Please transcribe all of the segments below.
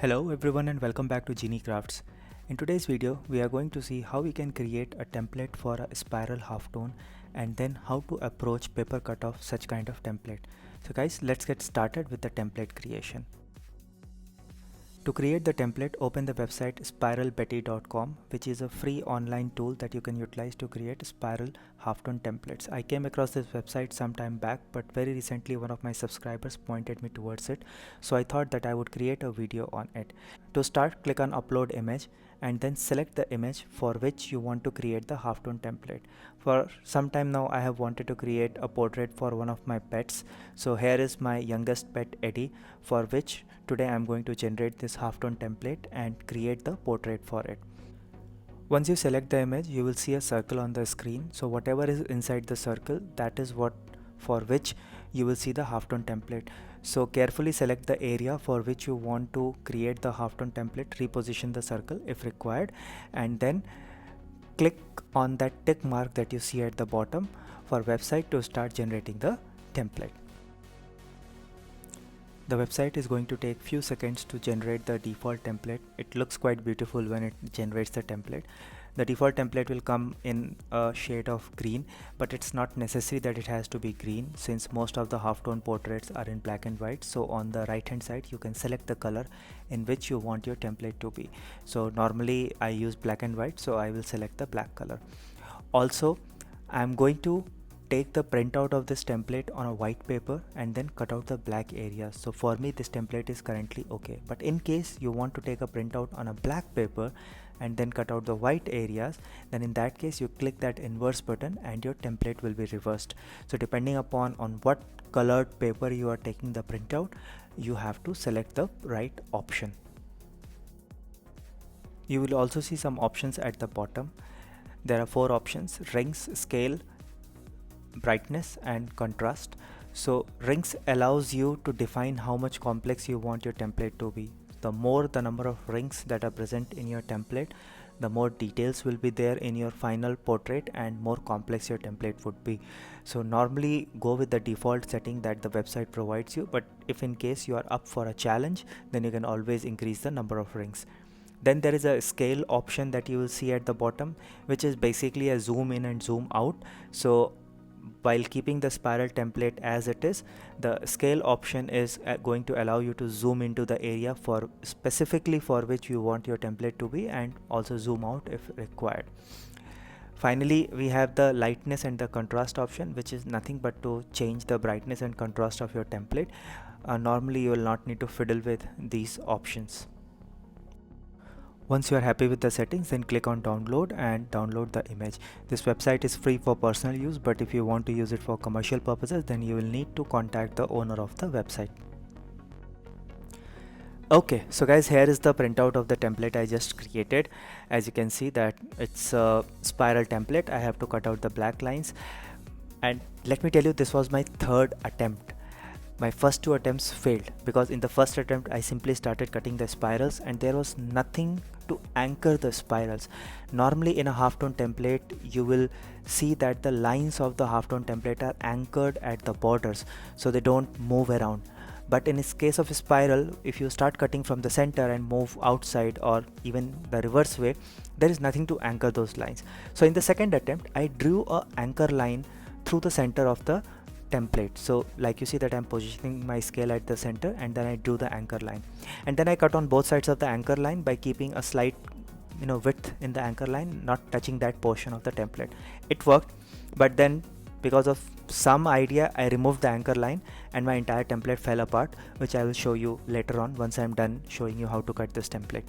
Hello everyone and welcome back to Genie Crafts. In today's video, we are going to see how we can create a template for a spiral halftone and then how to approach paper cut of such kind of template. So guys, let's get started with the template creation. To create the template, open the website spiralbetty.com, which is a free online tool that you can utilize to create spiral halftone templates. I came across this website some time back, but very recently one of my subscribers pointed me towards it, so I thought that I would create a video on it. To start, click on upload image and then select the image for which you want to create the halftone template. For some time now, I have wanted to create a portrait for one of my pets. So here is my youngest pet Eddie, for which today I am going to generate this halftone template and create the portrait for it. Once you select the image, you will see a circle on the screen. So whatever is inside the circle, that is what for which you will see the halftone template. So carefully select the area for which you want to create the halftone template, reposition the circle if required, and then click on that tick mark that you see at the bottom for website to start generating the template. The website is going to take few seconds to generate the default template. It looks quite beautiful when it generates the template. The default template will come in a shade of green, but it's not necessary that it has to be green since most of the halftone portraits are in black and white. So on the right hand side, you can select the color in which you want your template to be. So normally I use black and white, so I will select the black color. Also, I'm going to take the printout of this template on a white paper and then cut out the black areas. So for me this template is currently okay, but in case you want to take a printout on a black paper and then cut out the white areas, then in that case you click that inverse button and your template will be reversed. So depending upon on what colored paper you are taking the printout, you have to select the right option. You will also see some options at the bottom. There are 4 options: rings, scale, brightness and contrast. So rings allows you to define how much complex you want your template to be. The more the number of rings that are present in your template, the more details will be there in your final portrait and more complex your template would be. So normally go with the default setting that the website provides you, but if in case you are up for a challenge, then you can always increase the number of rings. Then there is a scale option that you will see at the bottom, which is basically a zoom in and zoom out. So while keeping the spiral template as it is, the scale option is going to allow you to zoom into the area for specifically for which you want your template to be, and also zoom out if required. Finally, we have the lightness and the contrast option, which is nothing but to change the brightness and contrast of your template. Normally you will not need to fiddle with these options. Once you are happy with the settings, then click on download and download the image. This website is free for personal use, but if you want to use it for commercial purposes, then you will need to contact the owner of the website. Okay, so guys, here is the printout of the template I just created. As you can see that it's a spiral template. I have to cut out the black lines, and let me tell you, this was my 3rd attempt. My first 2 attempts failed because in the first attempt I simply started cutting the spirals and there was nothing to anchor the spirals. Normally in a halftone template you will see that the lines of the halftone template are anchored at the borders, so they don't move around. But in this case of a spiral, if you start cutting from the center and move outside or even the reverse way, there is nothing to anchor those lines. So in the second attempt I drew a anchor line through the center of the template. So like you see that I'm positioning my scale at the center and then I drew the anchor line, and then I cut on both sides of the anchor line by keeping a slight width in the anchor line, not touching that portion of the template. It worked, but then because of some idea I removed the anchor line and my entire template fell apart, which I will show you later on once I'm done showing you how to cut this template.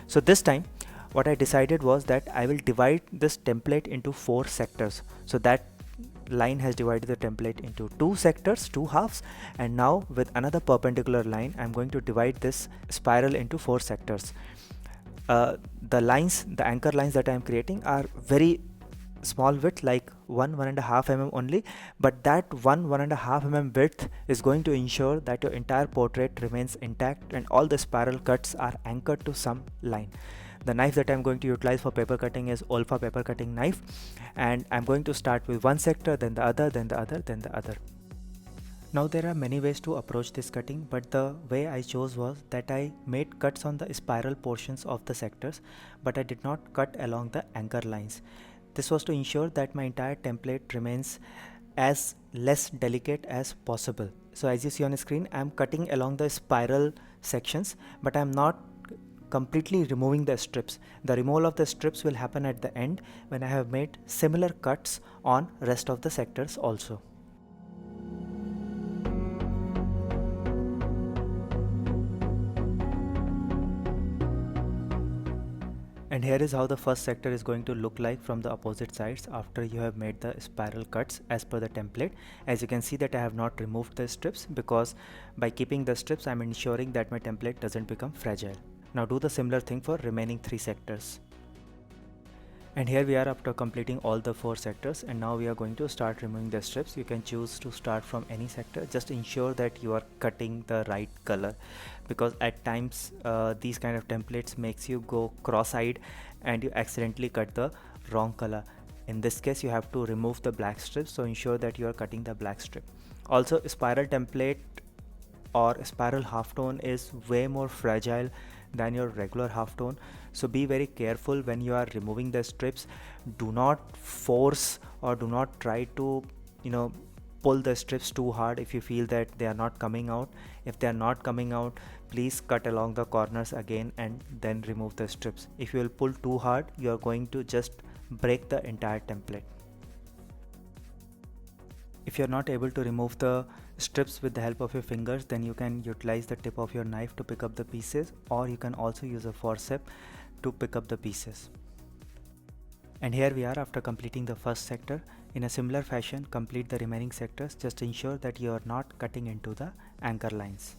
So this time what I decided was that I will divide this template into 4 sectors. So that line has divided the template into 2 sectors, 2 halves, and now with another perpendicular line I'm going to divide this spiral into 4 sectors. The lines, the anchor lines that I am creating are very small width, like 1.5 mm only, but that 1.5 mm width is going to ensure that your entire portrait remains intact and all the spiral cuts are anchored to some line. The knife that I'm going to utilize for paper cutting is OLFA paper cutting knife, and I'm going to start with one sector, then the other, then the other, then the other. Now there are many ways to approach this cutting, but the way I chose was that I made cuts on the spiral portions of the sectors, but I did not cut along the anchor lines. This was to ensure that my entire template remains as less delicate as possible. So as you see on the screen, I am cutting along the spiral sections, but I am not completely removing the strips. The removal of the strips will happen at the end when I have made similar cuts on rest of the sectors also. And here is how the first sector is going to look like from the opposite sides after you have made the spiral cuts as per the template. As you can see that I have not removed the strips, because by keeping the strips I am ensuring that my template doesn't become fragile. Now do the similar thing for remaining 3 sectors. And here we are after completing all the 4 sectors, and now we are going to start removing the strips. You can choose to start from any sector. Just ensure that you are cutting the right color, because at times these kind of templates makes you go cross-eyed and you accidentally cut the wrong color. In this case you have to remove the black strips, so ensure that you are cutting the black strip. Also, spiral template or spiral halftone is way more fragile than your regular halftone, so be very careful when you are removing the strips. Do not force or do not try to pull the strips too hard if you feel that they are not coming out. If they are not coming out, please cut along the corners again and then remove the strips. If you will pull too hard, you are going to just break the entire template. If you are not able to remove the strips with the help of your fingers, then you can utilize the tip of your knife to pick up the pieces, or you can also use a forceps to pick up the pieces. And here we are after completing the first sector. In a similar fashion, complete the remaining sectors. Just ensure that you are not cutting into the anchor lines.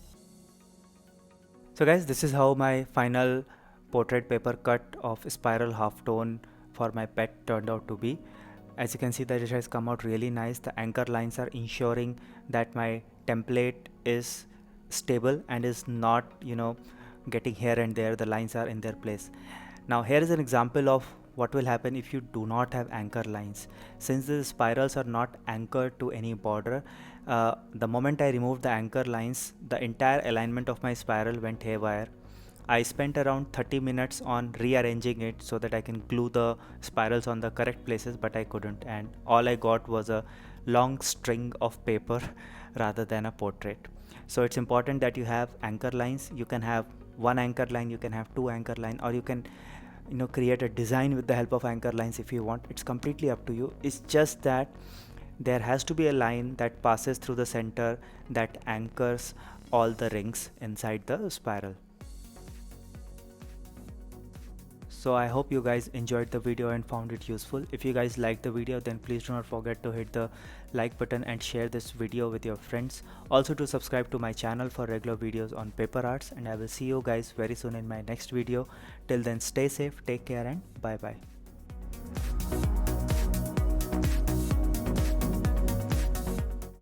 So guys, this is how my final portrait paper cut of spiral halftone for my pet turned out to be. As you can see that it has come out really nice. The anchor lines are ensuring that my template is stable and is not getting here and there. The lines are in their place. Now here is an example of what will happen if you do not have anchor lines. Since the spirals are not anchored to any border, the moment I removed the anchor lines, the entire alignment of my spiral went haywire. I spent around 30 minutes on rearranging it so that I can glue the spirals on the correct places, but I couldn't, and all I got was a long string of paper rather than a portrait. So it's important that you have anchor lines. You can have one anchor line, you can have 2 anchor line, or you can create a design with the help of anchor lines if you want. It's completely up to you. It's just that there has to be a line that passes through the center that anchors all the rings inside the spiral. So I hope you guys enjoyed the video and found it useful. If you guys liked the video, then please do not forget to hit the like button and share this video with your friends. Also to subscribe to my channel for regular videos on paper arts, and I will see you guys very soon in my next video. Till then, stay safe, take care, and bye bye.